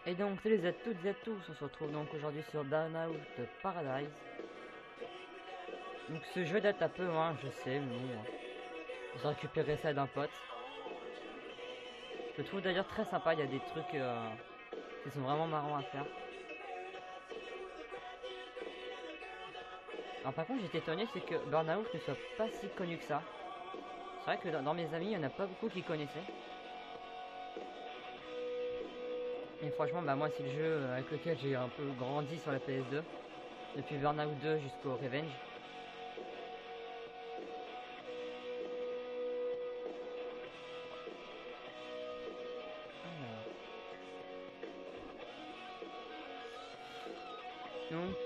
Et donc, salut à toutes et à tous, on se retrouve donc aujourd'hui sur Burnout Paradise. Donc ce jeu date un peu, hein, je sais, mais bon, j'ai récupéré ça d'un pote. Je le trouve d'ailleurs très sympa, il y a des trucs qui sont vraiment marrants à faire. Alors par contre, j'étais étonné, c'est que Burnout ne soit pas si connu que ça. C'est vrai que dans mes amis, il n'y en a pas beaucoup qui connaissaient. Et franchement, bah moi c'est le jeu avec lequel j'ai un peu grandi sur la PS2. Depuis Burnout 2 jusqu'au Revenge. Alors. Donc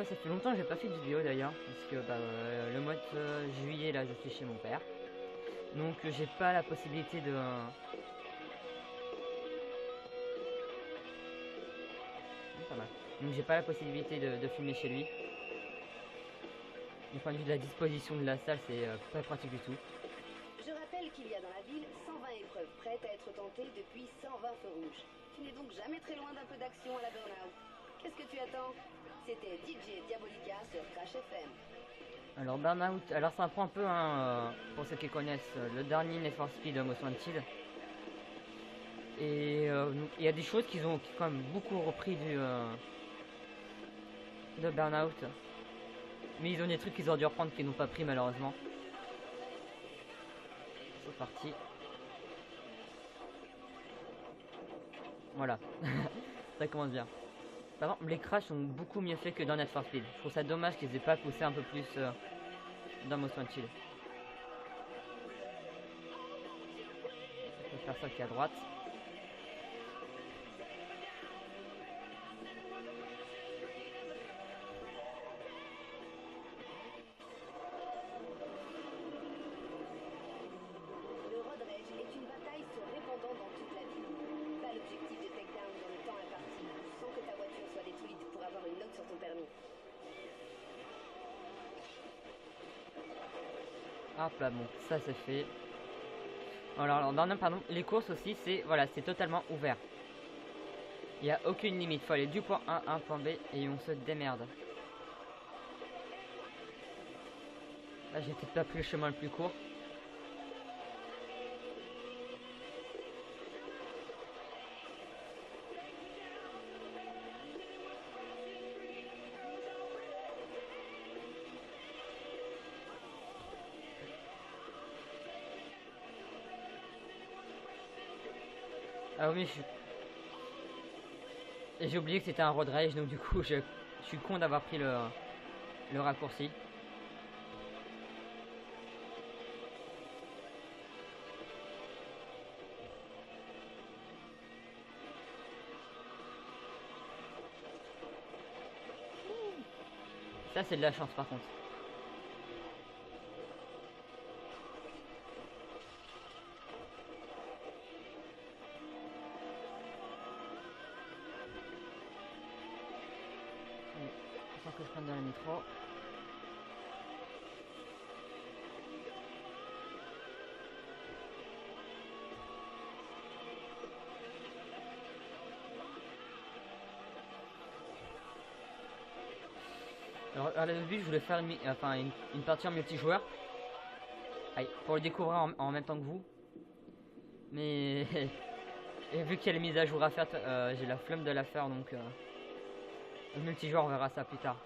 ça fait longtemps que j'ai pas fait de vidéo d'ailleurs, puisque le mois de juillet là je suis chez mon père. Donc j'ai pas la possibilité de... pas mal. Donc j'ai pas la possibilité de filmer chez lui. Du point de vue de la disposition de la salle, c'est pas pratique du tout. Je rappelle qu'il y a dans la ville 120 épreuves prêtes à être tentées depuis 120 feux rouges. Tu n'es donc jamais très loin d'un peu d'action à la Burnout. Qu'est-ce que tu attends? C'était DJ Diabolica sur Crash FM. Alors Burnout, alors ça prend un peu hein, pour ceux qui connaissent le dernier Need for Speed Most Wanted. Et il y a des choses qui ont quand même beaucoup repris de Burnout. Mais ils ont des trucs qu'ils auraient dû reprendre qu'ils n'ont pas pris malheureusement. C'est parti. Voilà. Ça commence bien. Par exemple, les crashs sont beaucoup mieux faits que dans Need for Speed. Je trouve ça dommage qu'ils aient pas poussé un peu plus dans Most Wanted. Je vais faire ça qui est à droite. Le road rage est une bataille se répandant dans toute la ville. Pas l'objectif de takedown dans le temps imparti, sans que ta voiture soit détruite pour avoir une note sur ton permis. Hop là, bon, ça c'est fait. Alors dans pardon, les courses aussi, c'est voilà, c'est totalement ouvert. Il n'y a aucune limite. Faut aller du point A à un point B et on se démerde. Là, j'ai peut-être pas pris le chemin le plus court. Ah oui, j'ai oublié que c'était un road rage, donc du coup, je suis con d'avoir pris le raccourci. Ça, c'est de la chance par contre. Allez, sans que je prenne dans le métro. Alors, à la vue, je voulais faire une partie en multijoueur. Aïe, pour le découvrir en même temps que vous. Mais et vu qu'il y a les mises à jour à faire, j'ai la flemme de la faire, donc le multijoueur, on verra ça plus tard.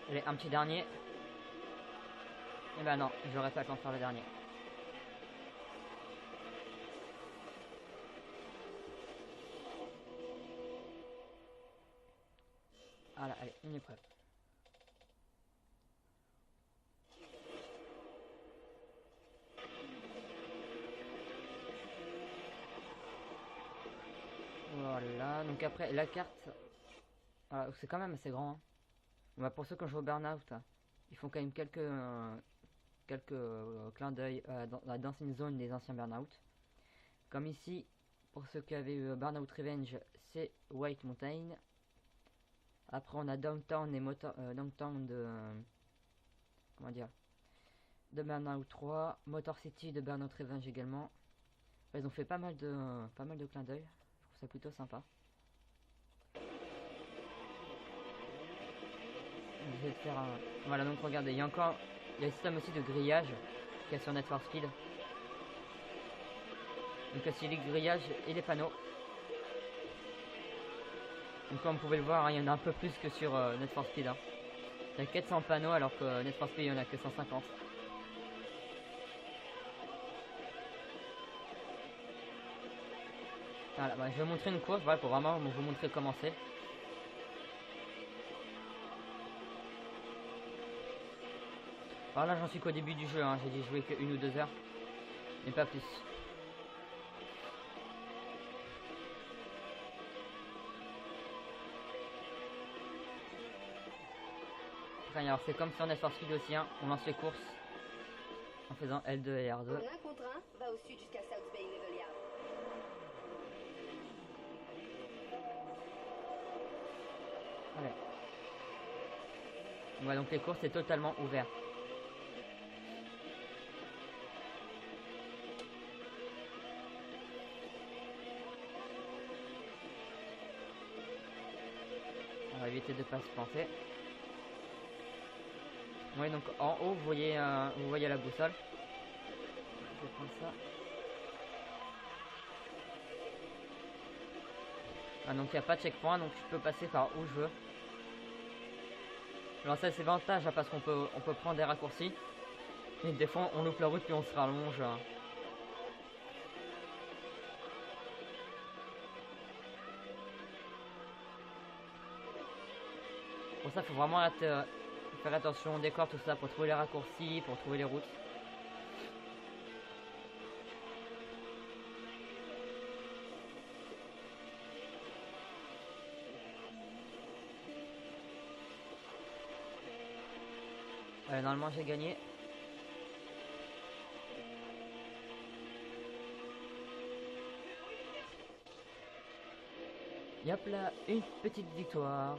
Allez, un petit dernier. Et bah non, j'aurais pas le temps de faire le dernier. Voilà, allez, une épreuve. Donc après la carte, c'est quand même assez grand. Hein. Bah, pour ceux qui ont joué au Burnout, ils font quand même quelques clins d'œil dans la dancing zone des anciens Burnout. Comme ici, pour ceux qui avaient eu Burnout Revenge, c'est White Mountain. Après on a Downtown et Downtown de comment dire, de Burnout 3, Motor City de Burnout Revenge également. Ils ont fait pas mal de clins d'œil. Je trouve ça plutôt sympa. Je vais te faire un... Voilà, donc regardez, il y a le système aussi de grillage qu'il y a sur Need for Speed. Donc c'est les grillages et les panneaux. Donc comme vous pouvez le voir, hein, il y en a un peu plus que sur Need for Speed. Hein. Il y a 400 panneaux alors que Need for Speed il y en a que 150. Voilà, bah, je vais montrer une course voilà, pour vraiment vous montrer comment c'est. Alors là j'en suis qu'au début du jeu, hein. J'ai dû jouer que 1 ou 2 heures, mais pas plus. Enfin, alors c'est comme sur Need for Speed aussi, hein. On lance les courses en faisant L2 et R2. En 1 contre 1, va au sud jusqu'à South Bay Naval Yard. Allez. Ouais, donc les courses c'est totalement ouvert. On va éviter de pas se planter. Oui, donc en haut vous voyez la boussole. Je vais prendre ça. Ah, donc il n'y a pas de checkpoint, donc je peux passer par où je veux. Alors ça c'est l'avantage, hein, parce qu'on peut prendre des raccourcis. Mais des fois on loupe la route puis on se rallonge. Hein. Pour ça il faut vraiment faire attention au décor, tout ça, pour trouver les raccourcis, pour trouver les routes. Normalement j'ai gagné. Yop là, une petite victoire.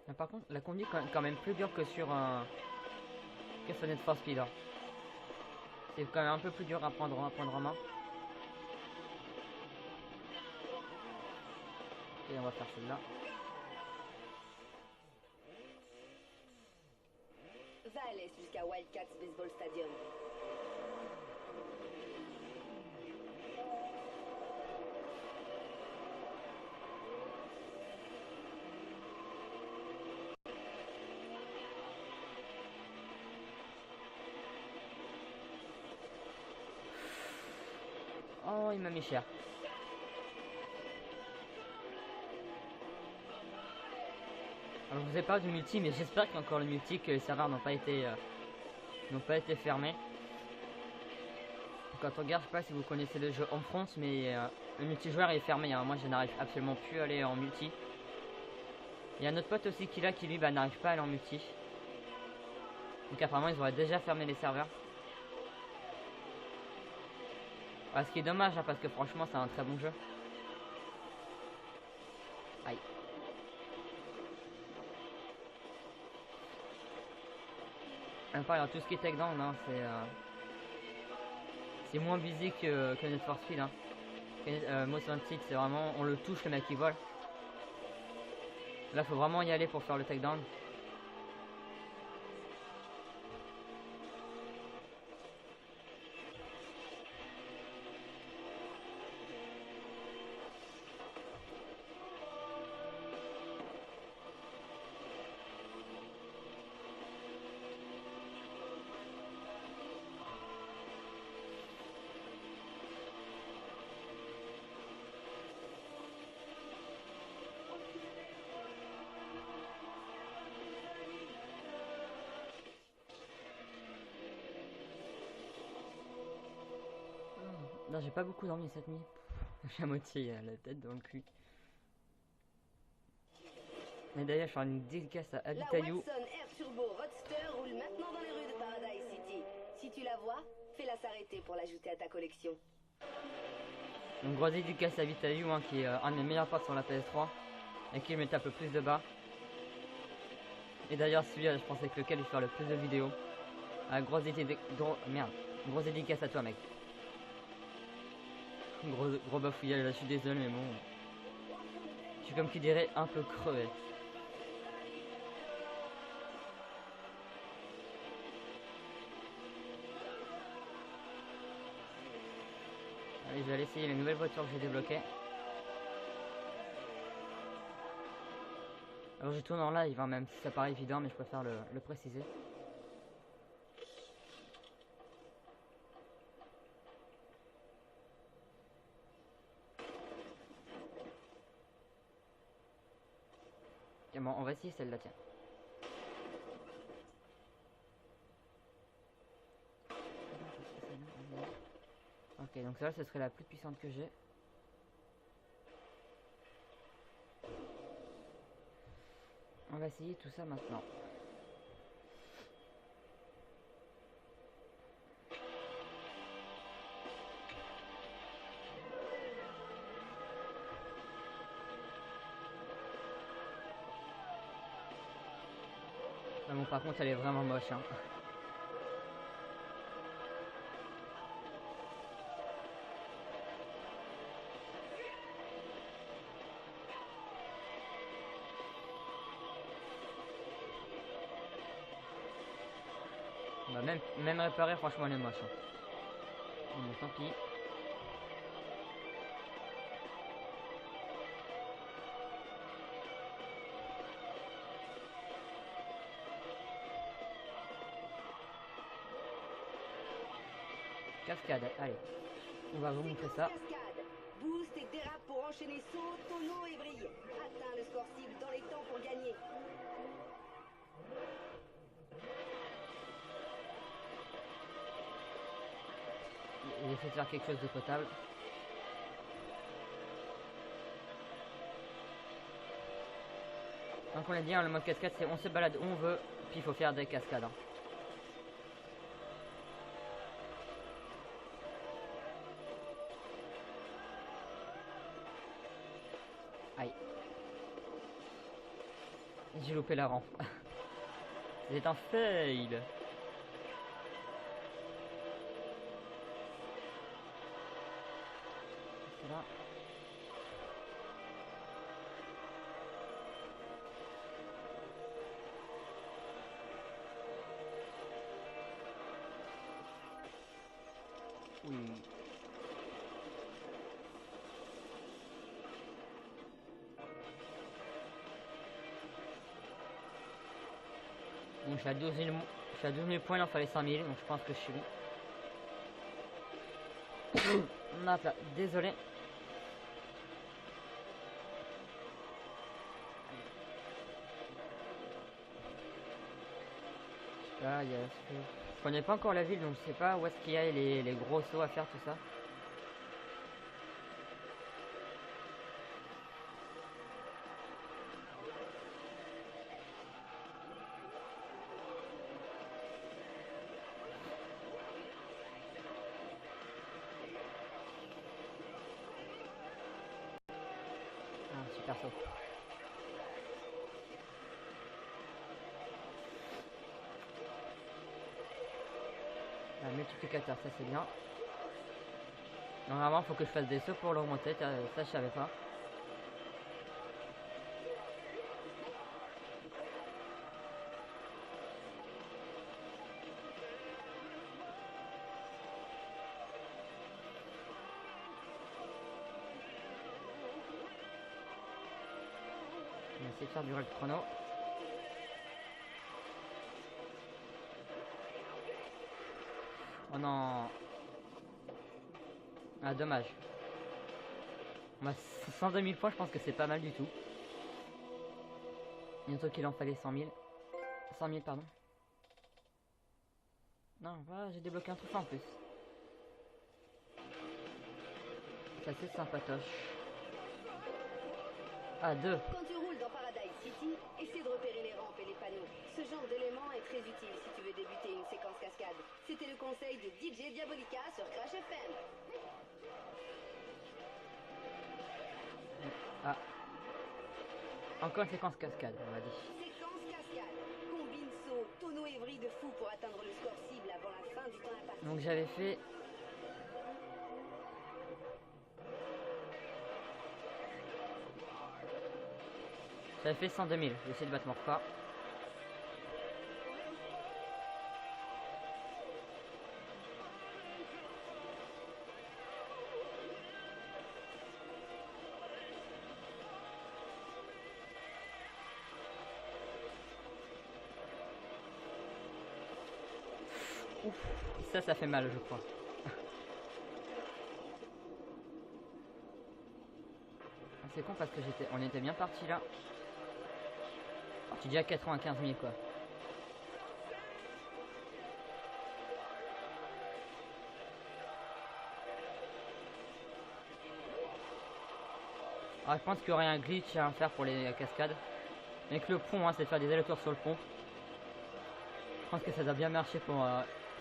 Mais par contre, la conduite est quand même plus dure que sur Need for Speed. Hein. C'est quand même un peu plus dur à prendre en main. Et on va faire celle-là. Va à l'est jusqu'à Wildcats Baseball Stadium. Oh, il m'a mis cher. Alors, je vous ai parlé du multi, mais j'espère qu'il y a encore le multi, que les serveurs n'ont pas été fermés. Quand on regarde, je sais pas si vous connaissez le jeu Homefront, mais le multijoueur est fermé. Hein. Moi, je n'arrive absolument plus à aller en multi. Il y a notre pote aussi qui lui n'arrive pas à aller en multi. Donc apparemment, ils auraient déjà fermé les serveurs. Ah, ce qui est dommage, hein, parce que franchement, c'est un très bon jeu. Aïe. Enfin, tout ce qui est takedown, hein, c'est moins busy que Need for Speed. Hein. Most Wanted, c'est vraiment, on le touche, le mec il vole. Là, faut vraiment y aller pour faire le takedown. Non, j'ai pas beaucoup dormi cette nuit. J'ai à moitié la tête dans le cul. Et d'ailleurs, je ferai une dédicace à La Abitayou. Watson Air Turbo Roadster roule maintenant dans les rues de Paradise City. Si tu la vois, fais-la s'arrêter pour l'ajouter à ta collection. Donc grosse dédicace à Abitayou, hein, qui est un de mes meilleurs potes sur la PS3 et qui me tape le plus de bas. Et d'ailleurs, celui-là, je pensais que lequel il faire le plus de vidéos. Grosse dédicace à toi, mec. Gros bafouillage, là, je suis désolé, mais bon. Je suis comme qui dirait un peu crevé. Allez, je vais aller essayer les nouvelles voitures que j'ai débloquées. Alors je tourne en live, hein, même si ça paraît évident, mais je préfère le préciser. Tiens, bon, on va essayer celle-là, tiens. Ok, donc celle-là, ce serait la plus puissante que j'ai. On va essayer tout ça maintenant. Ah bon, par contre, elle est vraiment moche, hein. Bah, même réparer, franchement, elle est moche, hein. Bon, tant pis. Cascade, allez. On va vous montrer ça. Cascade. Boost et dérape pour enchaîner saut, tonneau et brille. Atteins le score cible dans les temps pour gagner. Il essaie de faire quelque chose de potable. Donc on l'a dit, hein, le mode cascade, c'est on se balade où on veut, puis il faut faire des cascades, hein. Aïe. J'ai loupé la rampe. C'est un fail. C'est là. Oui. Donc je suis à 12 000, je suis à 12 000 points, il en fallait 5 000, donc je pense que je suis bon. Hop là, désolé. Là, il y a... Je connais pas encore la ville, donc je sais pas où est-ce qu'il y a les gros sauts à faire, tout ça. Ah, super saut. Un multiplicateur, ça c'est bien. Normalement, faut que je fasse des sauts pour l'augmenter, ça je savais pas. On va essayer de faire durer le chrono. Oh non. Ah, dommage. On a 102 000 points, je pense que c'est pas mal du tout. Bientôt qu'il en fallait 100 000. 100 000, pardon. Non, voilà, j'ai débloqué un truc en plus. c'est assez sympatoche. Ah, 2. Quand tu roules dans Paradise City, essaie de repérer les rampes et les panneaux. Ce genre d'élément est très utile si tu veux débuter une séquence cascade. C'était le conseil de DJ Diabolica sur Crash FM. Ah. Encore une séquence cascade, on va dire. Séquence cascade. Combine saut, tonneau et vrille de fou pour atteindre le score cible avant la fin du temps imparti. Donc j'avais fait... J'avais fait 102 000, j'ai essayé de battre mon record. Ouf, ça fait mal je crois. C'est con parce que on était bien parti là. Tu dis à 95 000 quoi. Alors, je pense qu'il y aurait un glitch à faire pour les cascades. Avec le pont, hein, c'est de faire des allers-retours sur le pont. Je pense que ça doit bien marcher pour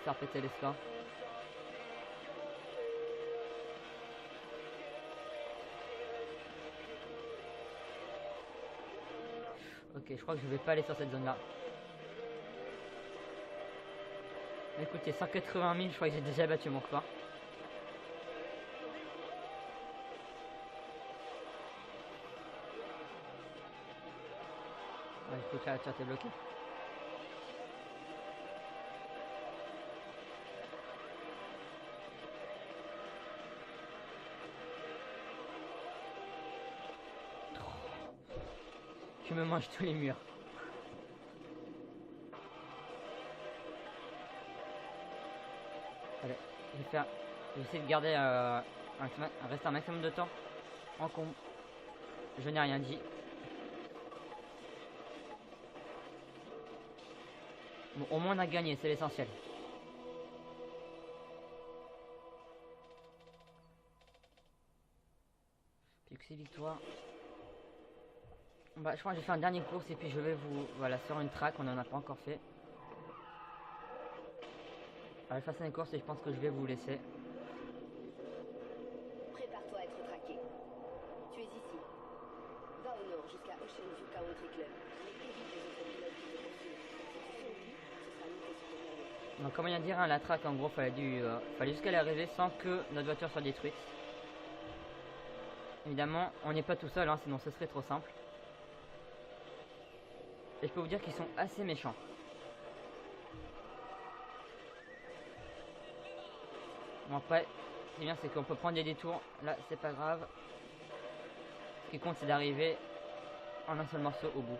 faire péter les scores. Ok, je crois que je vais pas aller sur cette zone là. Écoutez, 180 000, je crois que j'ai déjà battu mon record. Ouais, écoute, là, tu t'es bloqué. Je me mange tous les murs. Allez, je vais essayer de garder rester un maximum de temps en combo. Je n'ai rien dit. Bon, au moins on a gagné, c'est l'essentiel. Pixie victoire. Bah, je crois que j'ai fait un dernier course et puis je vais vous... Voilà, sur une track, on n'en a pas encore fait. Alors, je fasse une course et je pense que je vais vous laisser. Prépare-toi à être traqué. Tu es ici. Va au nord jusqu'à Ocean View Country Club. Mais évite les autres pilotes qui te poursuivent. Si tu survis, ce sera noté sur ton manuel. Donc, comme on vient de dire, hein, la track, en gros, fallait jusqu'à l'arrivée sans que notre voiture soit détruite. Évidemment, on n'est pas tout seul, hein, sinon ce serait trop simple. Et je peux vous dire qu'ils sont assez méchants. Bon, après, ce qui est bien, c'est qu'on peut prendre des détours. Là, c'est pas grave. Ce qui compte, c'est d'arriver en un seul morceau au bout.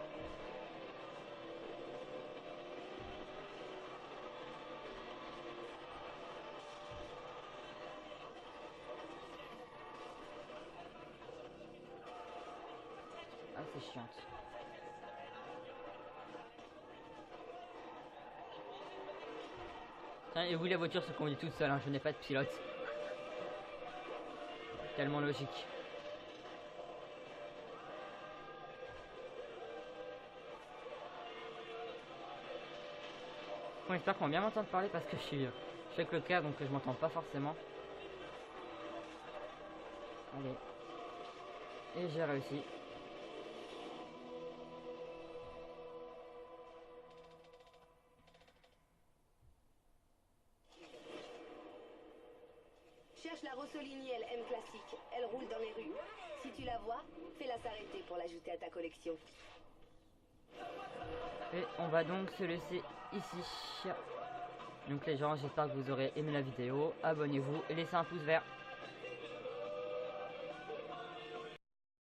Ah, c'est chiant. Et oui, la voiture se conduit toute seule, hein, je n'ai pas de pilote. Tellement logique. Bon, j'espère qu'on va bien m'entendre parler parce que je suis avec le casque donc je m'entends pas forcément. Allez. Et j'ai réussi. Cherche la Rossolini LM classique. Elle roule dans les rues. Si tu la vois, fais-la s'arrêter pour l'ajouter à ta collection. Et on va donc se laisser ici. Donc les gens, j'espère que vous aurez aimé la vidéo. Abonnez-vous et laissez un pouce vert.